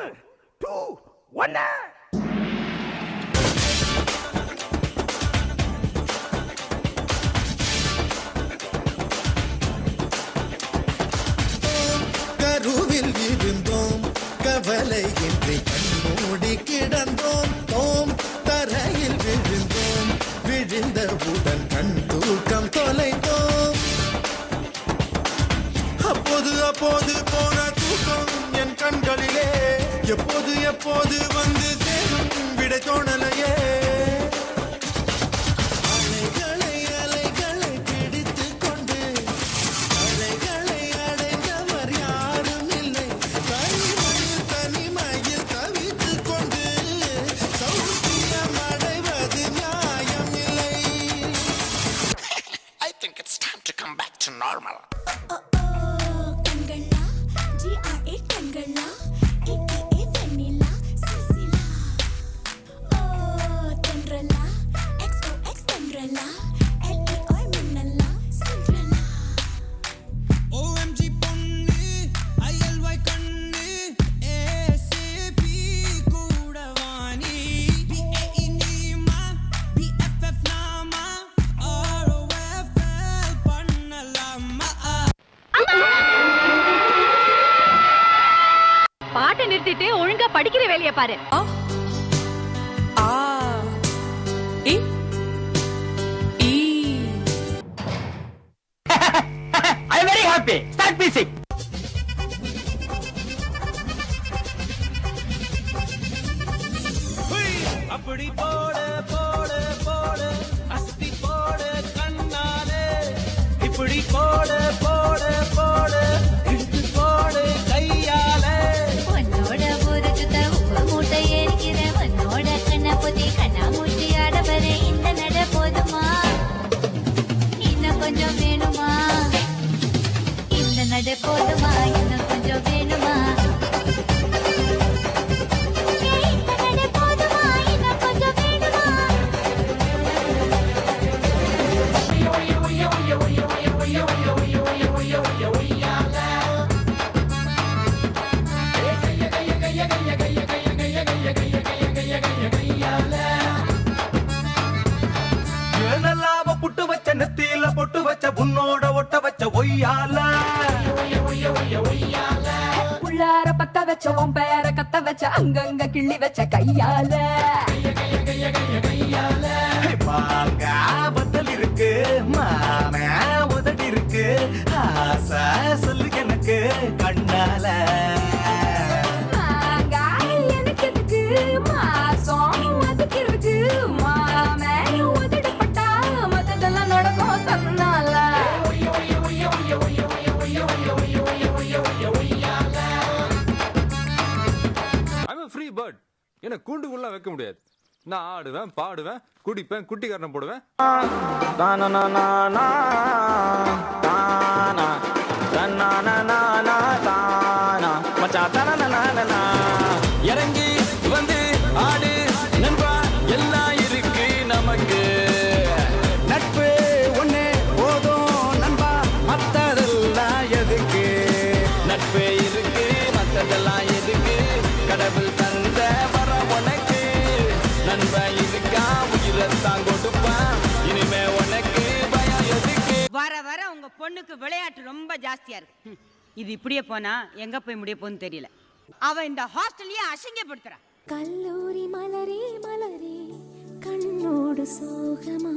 3 2 1 கருவில் இருந்தோம் கவலை என்று கண்மூடி கிடந்தோம் தோம் தரையில் விழுந்தோம் விழுந்தவுடன் கண் தூக்கம் தொலைந்தோம் அப்போது போன தூக்கம் என் கண்களிலே எப்போது வந்து சேரும் விடை தோணலையே அலைகளை பிடித்துக் கொண்டு அலைகளை அடைந்தவர் யாரும் இல்லை தனிமையில் தவித்துக் கொண்டு சௌக்கியம் அடைவது நியாயம் இல்லை. I think it's time to come back to normal. பாட்டை நிறுத்திட்டு ஒழுங்கா படிக்கிற வேலையை பாரு. I am very happy. Start music. அப்படி போடு போடு போடு அஸ்தி போடு கண்ணாலே இப்படி போடு போடு போடு இழுத்து போடு கையாலே உன்னோட ஊருக்கு உப்பு மூட்டை ஏறிக்கிறேன் உன்னோட கண்ணை பொத்தி கண்ணா மூட்டி ஆடவர இந்த நட போதுமா இன்னும் கொஞ்சம் வேணுமா இந்த நட போதுமா இன்னும் கொஞ்சம் வேணுமா புட்டு வச்ச நெத்தியில பொட்டு வச்ச உன்னோட ஒட்ட வச்ச ஒய்யால உள்ளார பத்த வச்ச உன் பேர கத்த வச்ச அங்கங்க கிள்ளி வச்ச கையால மாங்க பத்தல் இருக்கு மாம உதடி இருக்கு ஆசை சொல்லு எனக்கு கண்ணால எனக்கு எதுக்கு மாசம் அதுக்கு இருக்கு மாமே உதடு பட்டா மத்ததெல்லாம் நடக்கும் தன்னால. I'm a free bird. என்ன கூண்டுக்குள்ள வைக்க முடியாது. நான் ஆடுவேன் பாடுவேன் குடிப்பேன் குட்டிக்காரன் போடுவேன். இறங்கி வந்து ஆடு நண்பா எல்லாம் இருக்கு நமக்கு நட்பு ஒண்ணு போதும் நண்பா மத்ததெல்லாம் எதுக்கு நட்பு இருக்கு மத்ததெல்லாம் எதுக்கு கடவுள் தந்த வர உனக்கு நண்பா இருக்கா உயிரத்தான் கொடுப்பான் இனிமே உனக்கு பயம் எதுக்கு. வர வர உங்க பொண்ணுக்கு விளையாட்டு ரொம்ப ஜாஸ்தியா இருக்கு. இது இப்படியே போனா எங்க போய் முடிய போகுதுன்னு தெரியல. அவ இந்த ஹாஸ்டல்லையே அசிங்கப்படுத்துறா. கல்லூரி மலரே மலரே கண்ணோடு சோகமா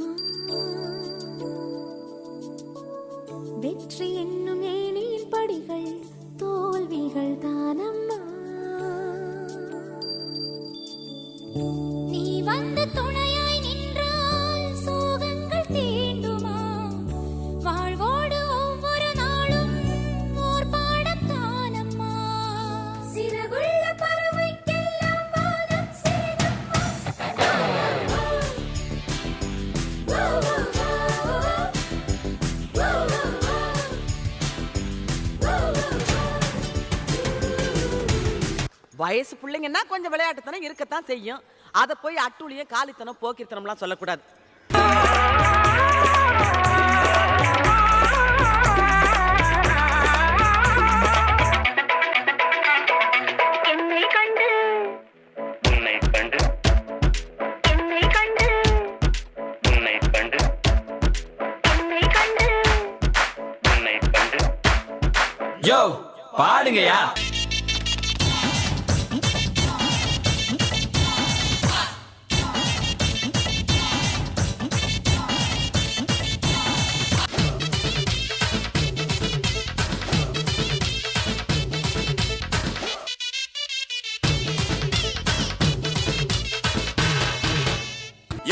வெற்றி என்னும் ஏணியின் படிகள் தோல்விகள் தானம்மா நீ வந்து துணையாய் நின்றால் சோகங்கள் தீண்டுமா வாழ்வோடு ஒவ்வொரு நாளும் ஓர் பாடம் தானம்மா சிறகுள்ள பறவைக்கெல்லாம் வானம் சேதம்மா வயசு பிள்ளைங்கன்னா கொஞ்சம் விளையாட்டுத்தனம் இருக்கத்தான் செய்யும். அதை போய் அட்டூழியம் காலித்தனம் போக்கித்தனம்லாம் சொல்லக்கூடாது. என்னை கண்டு யோ பாடுங்கயா.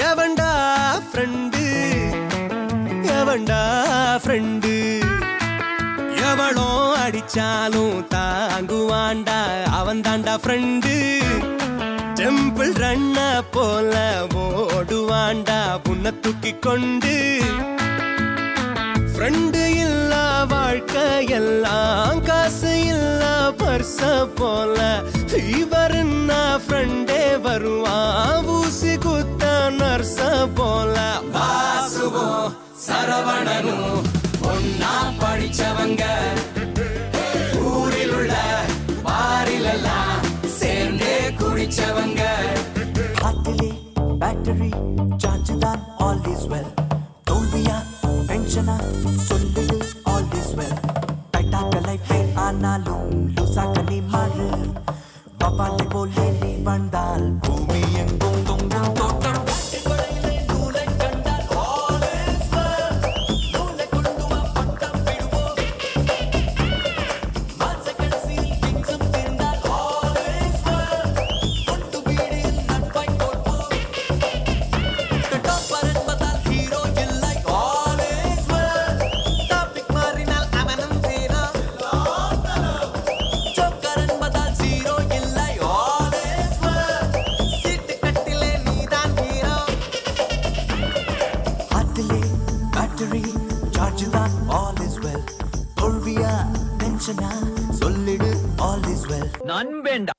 எவன்டா ஃப்ரெண்டு, எவன்டா ஃப்ரெண்டு, எவளோ அடிச்சாலும் தாங்குவான்டா அவன் தாண்டா ஃப்ரெண்டு. டெம்பிள் ரன்ன போல ஓடுவான்டா உன்னை தூக்கி கொண்டு. ஃப்ரெண்டு இல்லா வாழ்க்கையெல்லாம் காசு இல்லா பர்ச போல. ஃபீவர்னா ஃப்ரெண்டே வருவான் ஊசி குத்த நர்ச போல. வாசுவும் சரவணனும் ஒன்னா படிச்சவங்க, ஊரில் உள்ள பாரிலெல்லாம் சேர்ந்தே குடிச்சவங்க. ஹார்ட்டிலே பேட்டரி சார்ஜ் தான் ஆல் இஸ் வெல். தோல்வியா டென்ஷனா சொல்லிடு ஆல் இஸ் வெல். டைட்டாக்க லைஃபே ஆனாலும் லூசாக்க நீ மாறு. பவாலி போலே நீ வந்தால் பூமி எங்கும் தொங்கும் தோட்டம். சார்ஜ் தான் ஆல் இஸ் வெல். தோல்வியா டென்ஷனா சொல்லிடு ஆல் இஸ் வெல். நண்பேண்டா.